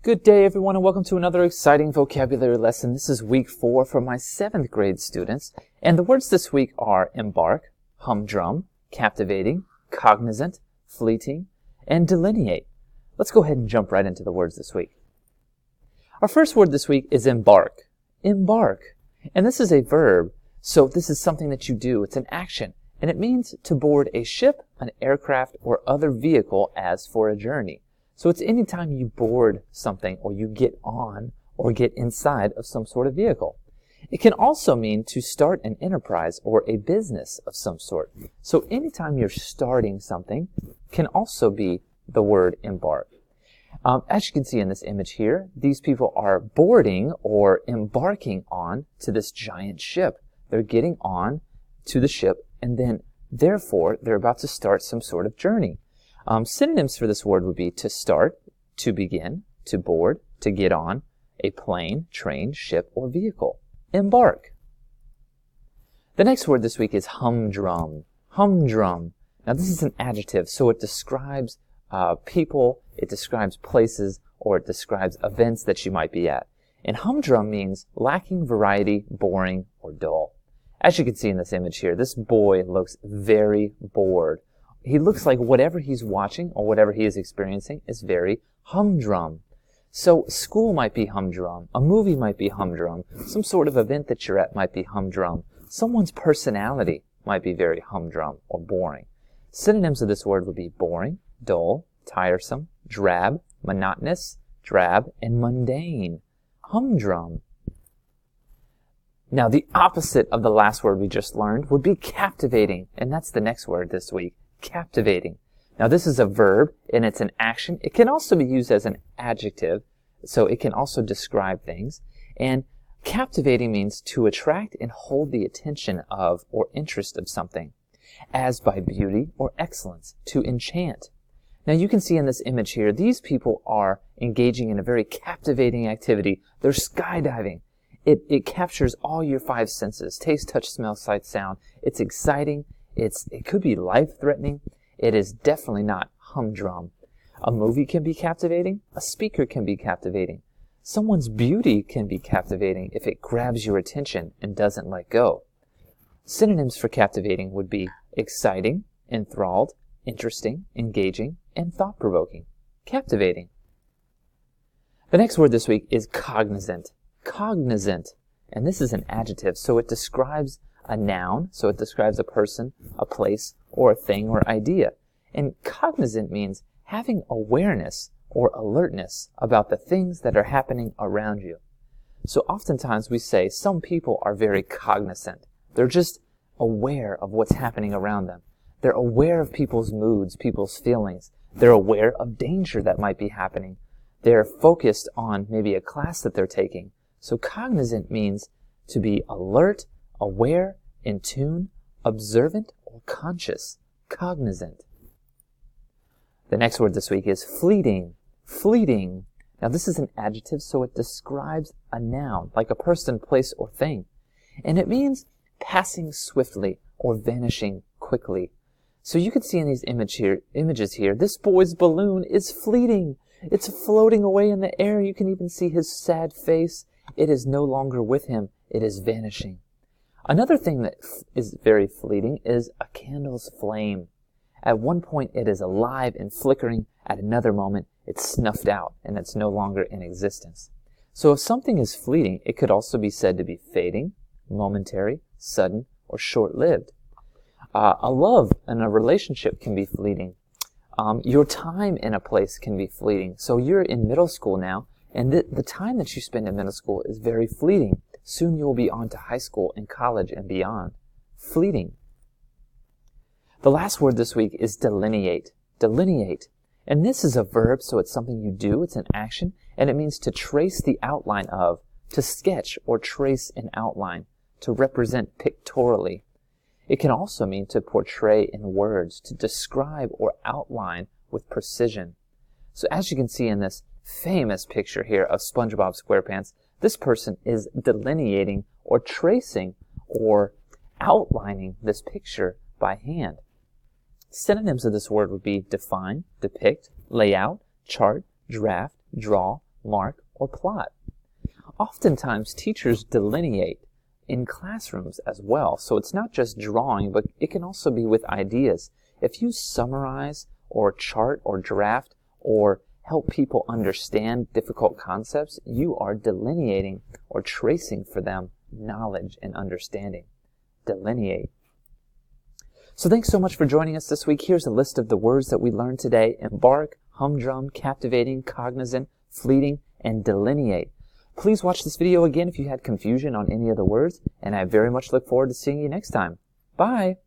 Good day, everyone, and welcome to another exciting vocabulary lesson. This is week 4 for my 7th grade students, and the words this week are embark, humdrum, captivating, cognizant, fleeting, and delineate. Let's go ahead and jump right into the words this week. Our first word this week is embark. Embark. And this is a verb, so this is something that you do. It's an action, and it means to board a ship, an aircraft, or other vehicle as for a journey. So it's any time you board something or you get on or get inside of some sort of vehicle. It can also mean to start an enterprise or a business of some sort. So anytime you're starting something can also be the word embark. As you can see in this image here, these people are boarding or embarking on to this giant ship. They're getting on to the ship and then therefore they're about to start some sort of journey. Synonyms for this word would be to start, to begin, to board, to get on, a plane, train, ship, or vehicle. Embark. The next word this week is humdrum. Humdrum. Now this is an adjective, so it describes people, it describes places, or it describes events that you might be at. And humdrum means lacking variety, boring, or dull. As you can see in this image here, this boy looks very bored. He looks like whatever he's watching or whatever he is experiencing is very humdrum. So school might be humdrum. A movie might be humdrum. Some sort of event that you're at might be humdrum. Someone's personality might be very humdrum or boring. Synonyms of this word would be boring, dull, tiresome, drab, monotonous, drab, and mundane. Humdrum. Now the opposite of the last word we just learned would be captivating, and that's the next word this week. Captivating. Now this is a verb and it's an action. It can also be used as an adjective, so it can also describe things. And captivating means to attract and hold the attention of or interest of something, as by beauty or excellence, to enchant. Now you can see in this image here, these people are engaging in a very captivating activity. They're skydiving. It captures all your 5 senses, taste, touch, smell, sight, sound. It's exciting. It could be life-threatening. It is definitely not humdrum. A movie can be captivating. A speaker can be captivating. Someone's beauty can be captivating if it grabs your attention and doesn't let go. Synonyms for captivating would be exciting, enthralled, interesting, engaging, and thought-provoking. Captivating. The next word this week is cognizant. Cognizant. And this is an adjective, so it describes a noun, so it describes a person, a place, or a thing or idea. And cognizant means having awareness or alertness about the things that are happening around you. So oftentimes we say some people are very cognizant. They're just aware of what's happening around them. They're aware of people's moods, people's feelings. They're aware of danger that might be happening. They're focused on maybe a class that they're taking. So cognizant means to be alert, aware, in tune, observant, or conscious. Cognizant. The next word this week is fleeting. Fleeting. Now this is an adjective, so it describes a noun, like a person, place, or thing. And it means passing swiftly or vanishing quickly. So you can see in these images here, this boy's balloon is fleeting. It's floating away in the air. You can even see his sad face. It is no longer with him. It is vanishing. Another thing that is very fleeting is a candle's flame. At one point it is alive and flickering. At another moment it's snuffed out and it's no longer in existence. So if something is fleeting, it could also be said to be fading, momentary, sudden, or short-lived. A love and a relationship can be fleeting. Your time in a place can be fleeting. So you're in middle school now, and the time that you spend in middle school is very fleeting. Soon you will be on to high school and college and beyond. Fleeting. The last word this week is delineate. Delineate. And this is a verb, so it's something you do. It's an action, and it means to trace the outline of, to sketch or trace an outline, to represent pictorially. It can also mean to portray in words, to describe or outline with precision. So as you can see in this famous picture here of SpongeBob SquarePants, this person is delineating or tracing or outlining this picture by hand. Synonyms of this word would be define, depict, lay out, chart, draft, draw, mark, or plot. Oftentimes, teachers delineate in classrooms as well, so it's not just drawing, but it can also be with ideas. If you summarize or chart or draft or help people understand difficult concepts, you are delineating or tracing for them knowledge and understanding. Delineate. So thanks so much for joining us this week. Here's a list of the words that we learned today: embark, humdrum, captivating, cognizant, fleeting, and delineate. Please watch this video again if you had confusion on any of the words, and I very much look forward to seeing you next time. Bye!